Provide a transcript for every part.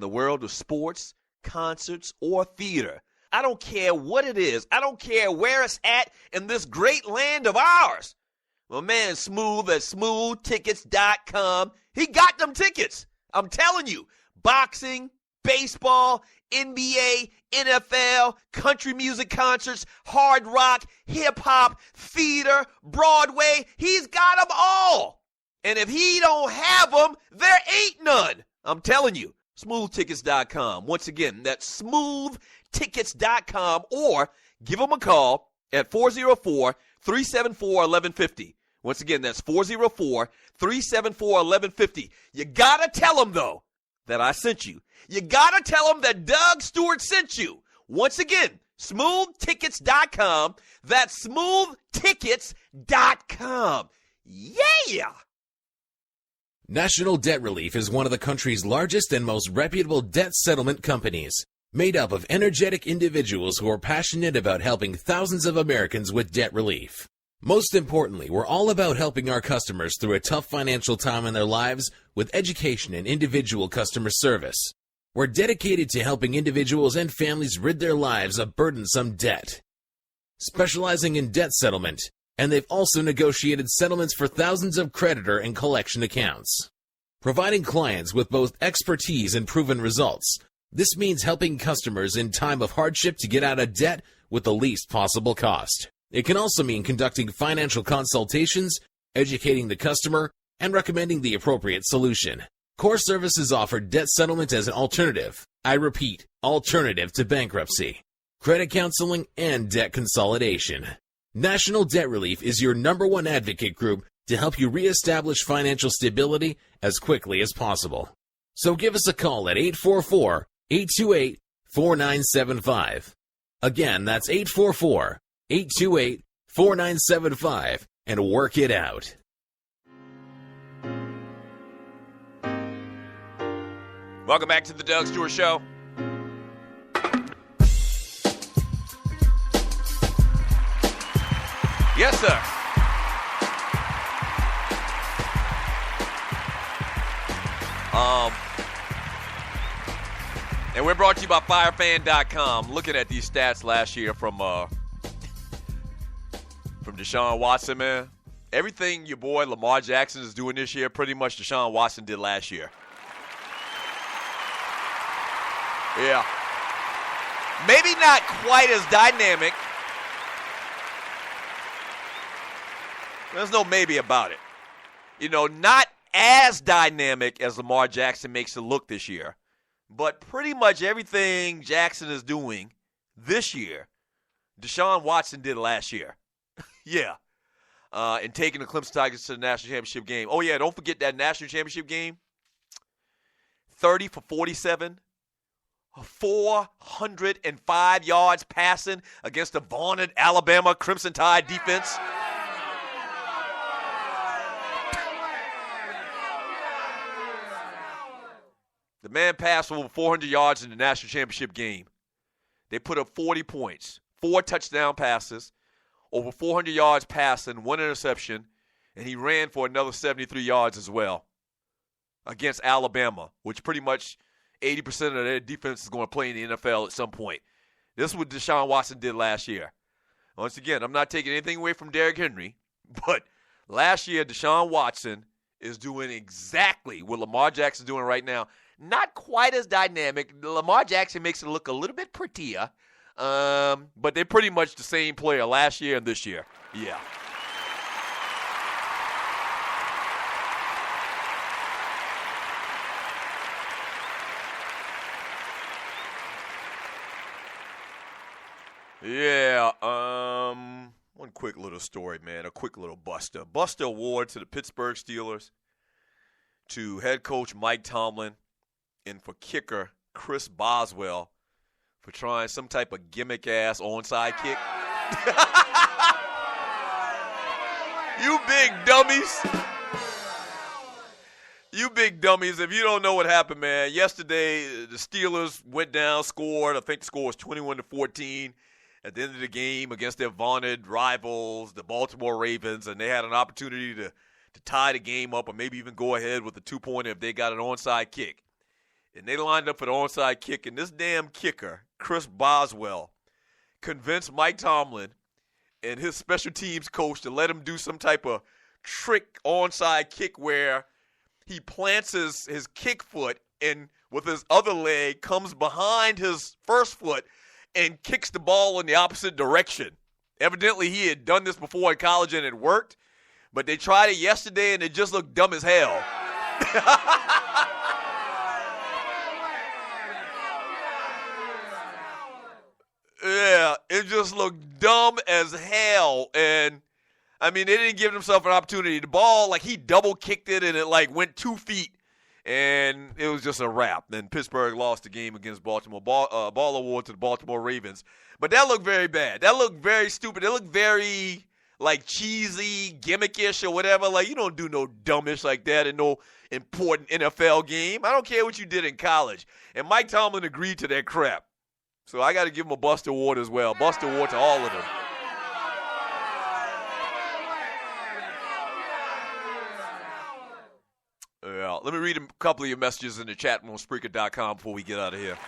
in the world of sports, concerts, or theater. I don't care what it is. I don't care where it's at in this great land of ours. My man Smooth at smoothtickets.com, he got them tickets. I'm telling you, boxing, baseball, NBA, NFL, country music concerts, hard rock, hip-hop, theater, Broadway, he's got them all. And if he don't have them, there ain't none. I'm telling you, smoothtickets.com. Once again, that's smoothtickets.com, or give him a call at 404-374-1150. Once again, that's 404-374-1150. You got to tell him, though, that I sent you. You got to tell him that Doug Stewart sent you. Once again, smoothtickets.com. That's smoothtickets.com. Yeah! National Debt Relief is one of the country's largest and most reputable debt settlement companies, made up of energetic individuals who are passionate about helping thousands of Americans with debt relief. Most importantly, we're all about helping our customers through a tough financial time in their lives with education and individual customer service. We're dedicated to helping individuals and families rid their lives of burdensome debt. Specializing in debt settlement, and they've also negotiated settlements for thousands of creditor and collection accounts. Providing clients with both expertise and proven results, this means helping customers in time of hardship to get out of debt with the least possible cost. It can also mean conducting financial consultations, educating the customer, and recommending the appropriate solution. Core Services offer debt settlement as an alternative. I repeat, alternative to bankruptcy, credit counseling, and debt consolidation. National Debt Relief is your #1 advocate group to help you reestablish financial stability as quickly as possible. So give us a call at 844-828-4975. Again, that's 844-828-4975, and work it out. Welcome back to the Doug Stewart Show. Yes, sir. And we're brought to you by FireFan.com. Looking at these stats last year from Deshaun Watson, man. Everything your boy Lamar Jackson is doing this year, pretty much Deshaun Watson did last year. Yeah. Maybe not quite as dynamic. There's no maybe about it. You know, not as dynamic as Lamar Jackson makes it look this year. But pretty much everything Jackson is doing this year, Deshaun Watson did last year. Yeah. And taking the Clemson Tigers to the national championship game. Oh, yeah, don't forget that national championship game. 30 for 47. 405 yards passing against the vaunted Alabama Crimson Tide defense. The man passed over 400 yards in the national championship game. They put up 40 points, 4 touchdown passes, over 400 yards passing, 1 interception, and he ran for another 73 yards as well against Alabama, which pretty much 80% of their defense is going to play in the NFL at some point. This is what Deshaun Watson did last year. Once again, I'm not taking anything away from Derrick Henry, but last year Deshaun Watson is doing exactly what Lamar Jackson is doing right now. Not quite as dynamic. Lamar Jackson makes it look a little bit prettier, but they're pretty much the same player last year and this year. Yeah. Yeah, one quick little story, man, a quick little buster. Buster award to the Pittsburgh Steelers, to head coach Mike Tomlin, and for kicker Chris Boswell for trying some type of gimmick-ass onside kick. You big dummies. You big dummies. If you don't know what happened, man, yesterday the Steelers went down, scored. I think the score was 21-14 at the end of the game against their vaunted rivals, the Baltimore Ravens, and they had an opportunity to tie the game up or maybe even go ahead with a 2-pointer if they got an onside kick. And they lined up for the onside kick, and this damn kicker, Chris Boswell, convinced Mike Tomlin and his special teams coach to let him do some type of trick onside kick where he plants his kick foot and with his other leg comes behind his first foot and kicks the ball in the opposite direction. Evidently, he had done this before in college and it worked, but they tried it yesterday and it just looked dumb as hell. Yeah, it just looked dumb as hell. And, I mean, they didn't give themselves an opportunity. The ball, like, he double kicked it and it, like, went 2 feet. And it was just a wrap. And Pittsburgh lost the game against Baltimore. Ball award to the Baltimore Ravens. But that looked very bad. That looked very stupid. It looked very, like, cheesy, gimmickish or whatever. Like, you don't do no dumbish like that in no important NFL game. I don't care what you did in college. And Mike Tomlin agreed to that crap. So I got to give him a Buster Award as well. Buster Award to all of them. Yeah, let me read a couple of your messages in the chat room on Spreaker.com before we get out of here.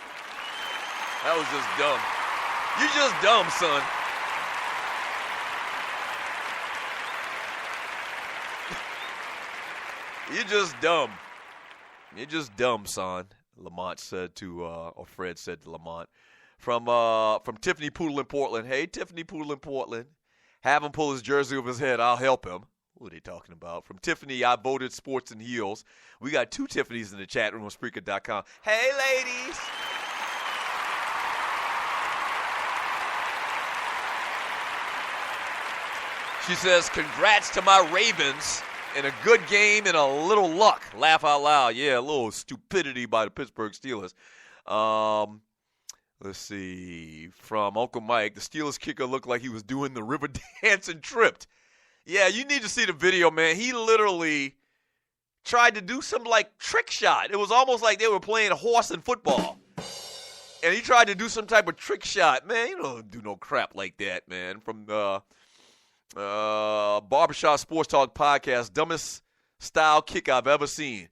That was just dumb. You're just dumb, son. You're just dumb. You're just dumb, son. Lamont said to, or Fred said to Lamont. From Tiffany Poodle in Portland. Hey, Tiffany Poodle in Portland. Have him pull his jersey over his head. I'll help him. What are they talking about? From Tiffany, I voted Sports and Heels. We got 2 Tiffany's in the chat room on Spreaker.com. Hey, ladies. She says, congrats to my Ravens in a good game and a little luck. Laugh out loud. Yeah, a little stupidity by the Pittsburgh Steelers. Let's see. From Uncle Mike, the Steelers kicker looked like he was doing the river dance and tripped. Yeah, you need to see the video, man. He literally tried to do some, like, trick shot. It was almost like they were playing horse and football. And he tried to do some type of trick shot. Man, you don't do no crap like that, man. From Barbershop Sports Talk Podcast, dumbest style kick I've ever seen.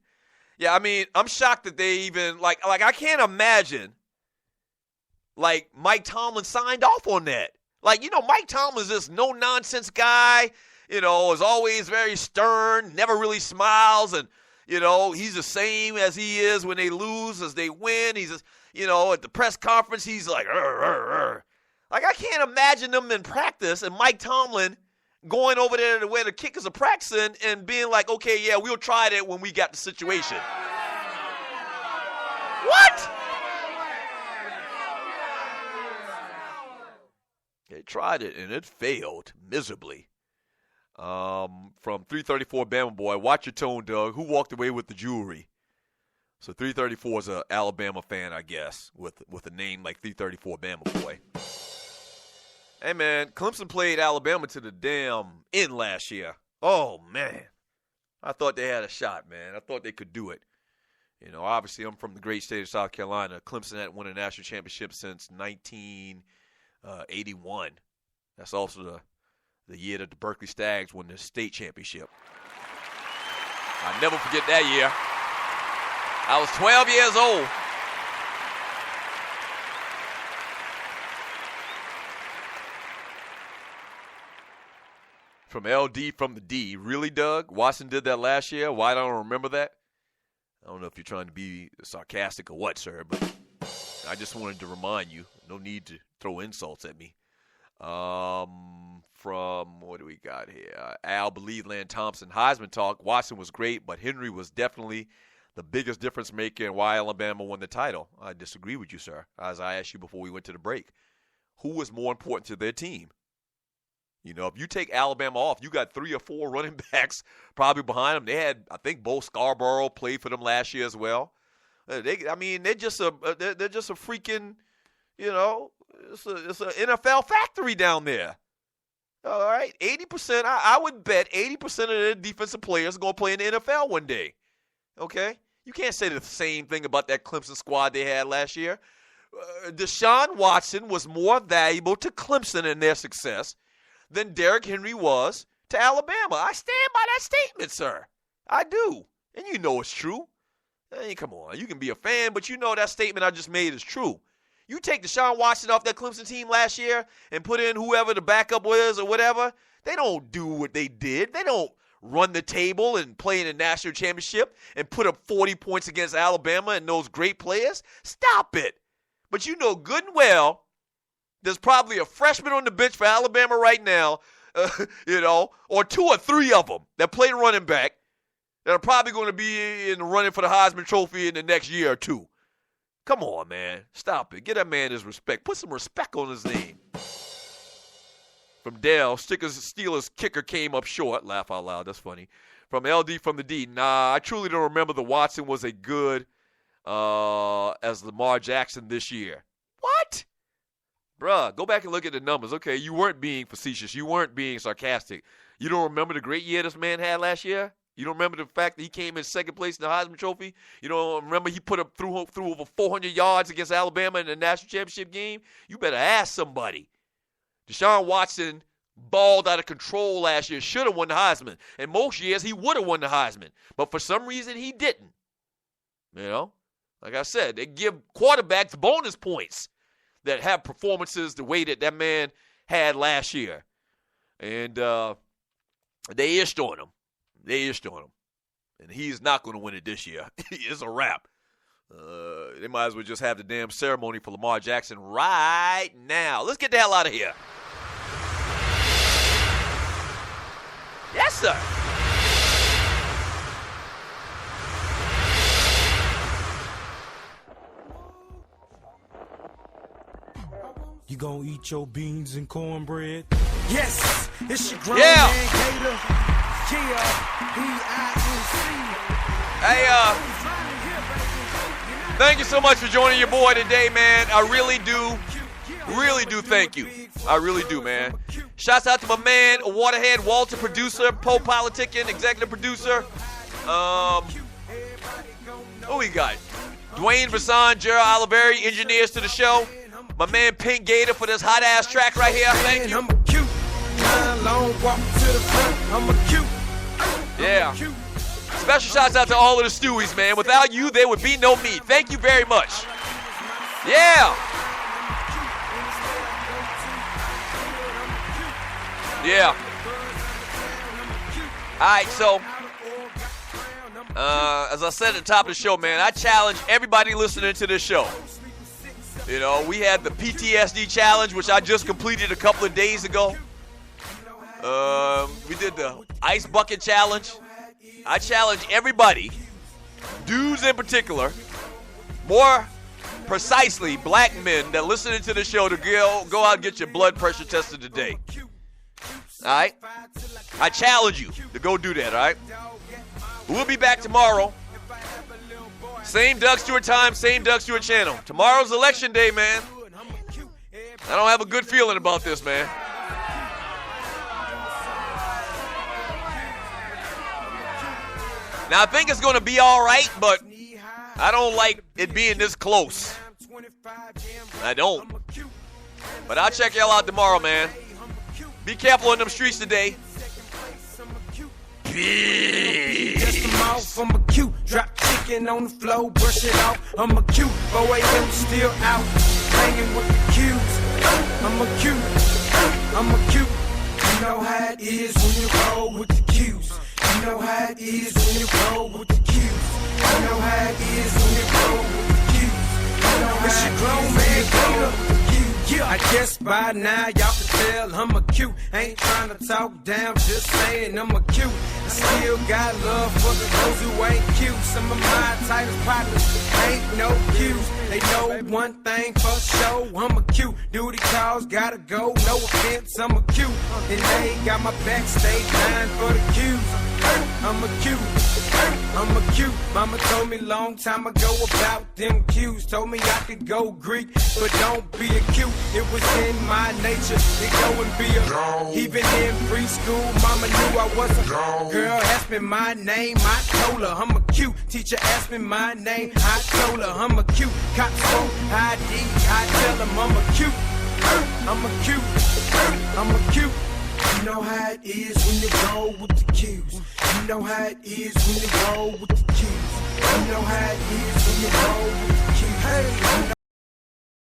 Yeah, I mean, I'm shocked that they even, like I can't imagine, like, Mike Tomlin signed off on that. Like, you know, Mike Tomlin's this no-nonsense guy, you know, is always very stern, never really smiles, and, you know, he's the same as he is when they lose as they win. He's just, you know, at the press conference, he's like, Like, I can't imagine them in practice and Mike Tomlin going over there to where the kickers are practicing and being like, okay, yeah, we'll try that when we got the situation. What? They tried it, and it failed miserably. From 334 Bama Boy, watch your tone, Doug. Who walked away with the jewelry? So 334 is an Alabama fan, I guess, with a name like 334 Bama Boy. Hey, man, Clemson played Alabama to the damn end last year. Oh, man. I thought they had a shot, man. I thought they could do it. You know, obviously, I'm from the great state of South Carolina. Clemson hadn't won a national championship since 1981. That's also the year that the Berkeley Stags won the state championship. I'll never forget that year. I was 12 years old. From LD from the D. Really, Doug? Watson did that last year? Why don't I remember that? I don't know if you're trying to be sarcastic or what, sir, but I just wanted to remind you. No need to throw insults at me. From, what do we got here? Al Believeland Thompson. Heisman talk. Watson was great, but Henry was definitely the biggest difference maker in why Alabama won the title. I disagree with you, sir, as I asked you before we went to the break. Who was more important to their team? You know, if you take Alabama off, you got 3 or 4 running backs probably behind them. They had, I think, Bo Scarborough played for them last year as well. They're just a freaking, you know, it's an NFL factory down there. All right, 80%. I would bet 80% of their defensive players are going to play in the NFL one day. Okay, you can't say the same thing about that Clemson squad they had last year. Deshaun Watson was more valuable to Clemson in their success than Derrick Henry was to Alabama. I stand by that statement, sir. I do. And you know it's true. Hey, come on. You can be a fan, but you know that statement I just made is true. You take Deshaun Watson off that Clemson team last year and put in whoever the backup was or whatever, they don't do what they did. They don't run the table and play in the national championship and put up 40 points against Alabama and those great players. Stop it. But you know good and well there's probably a freshman on the bench for Alabama right now, or 2 or 3 of them that play running back that are probably going to be in the running for the Heisman Trophy in the next year or 2. Come on, man. Stop it. Get that man his respect. Put some respect on his name. From Dale, Steelers kicker came up short. Laugh out loud. That's funny. From LD from the D. Nah, I truly don't remember the Watson was as good as Lamar Jackson this year. What? Bruh, go back and look at the numbers. Okay, you weren't being facetious. You weren't being sarcastic. You don't remember the great year this man had last year? You don't remember the fact that he came in second place in the Heisman Trophy? You don't remember he put up through over 400 yards against Alabama in the national championship game? You better ask somebody. Deshaun Watson balled out of control last year, should have won the Heisman. And most years he would have won the Heisman. But for some reason he didn't. Like I said, they give quarterbacks bonus points that have performances the way that man had last year. And they ished on him. And he's not going to win it this year. It's a wrap. They might as well just have the damn ceremony for Lamar Jackson right now. Let's get the hell out of here. Yes, sir. You gonna eat your beans and cornbread? Yes, it's your grown man Gator. Hey, thank you so much for joining your boy today, man. I really do thank you. I really do, man. Shouts out to my man, Waterhead Walter, producer, politicking, executive producer. Who we got? Dwayne Vasson, Gerald Oliveri, engineers to the show. My man Pink Gator for this hot-ass track right here. Thank you. Yeah. Special shouts out to all of the Stewies, man. Without you, there would be no me. Thank you very much. Yeah. Yeah. All right, so as I said at the top of the show, man, I challenge everybody listening to this show. We had the PTSD challenge, which I just completed a couple of days ago. We did the ice bucket challenge. I challenge everybody, dudes in particular, more precisely black men that listening to the show to go out and get your blood pressure tested today. All right? I challenge you to go do that, all right? We'll be back tomorrow. Same Doug Stewart time, same Doug Stewart channel. Tomorrow's election day, man. I don't have a good feeling about this, man. Now, I think it's going to be all right, but I don't like it being this close. I don't. But I'll check y'all out tomorrow, man. Be careful in them streets today. Just a mouth, I'm a cute. Drop chicken on the floor, brush it off. I'm a cute. Boy, I'm still out. Hanging with the cubes. I'm a cute. You know how it is when you roll with the cubes. You know how it is when you roll with the cubes. You know how it is when you roll with the cubes. You know how it grown man Gator. I guess by now y'all can tell I'm a cute. Ain't trying to talk down, just saying I'm a cute. I still got love for the those who ain't cute. Some of my tightest partners ain't no cues. They know one thing for sure, I'm a cute. Duty calls, gotta go, no offense, I'm a cute. And they got my backstage line for the cues. I'm a cute. Mama told me long time ago about them cues. Told me I could go Greek, but don't be a cute. It was in my nature to go and be a even in preschool, mama knew I was a girl. Asked me my name, I told her I'm a cute. Teacher asked me my name, I told her I'm a cute. Cops phone ID, I tell them I'm a cute. You know how it is when you roll with the cues. You know how it is when you roll with the cues. You know how it is when you roll with the Q's. Hey, you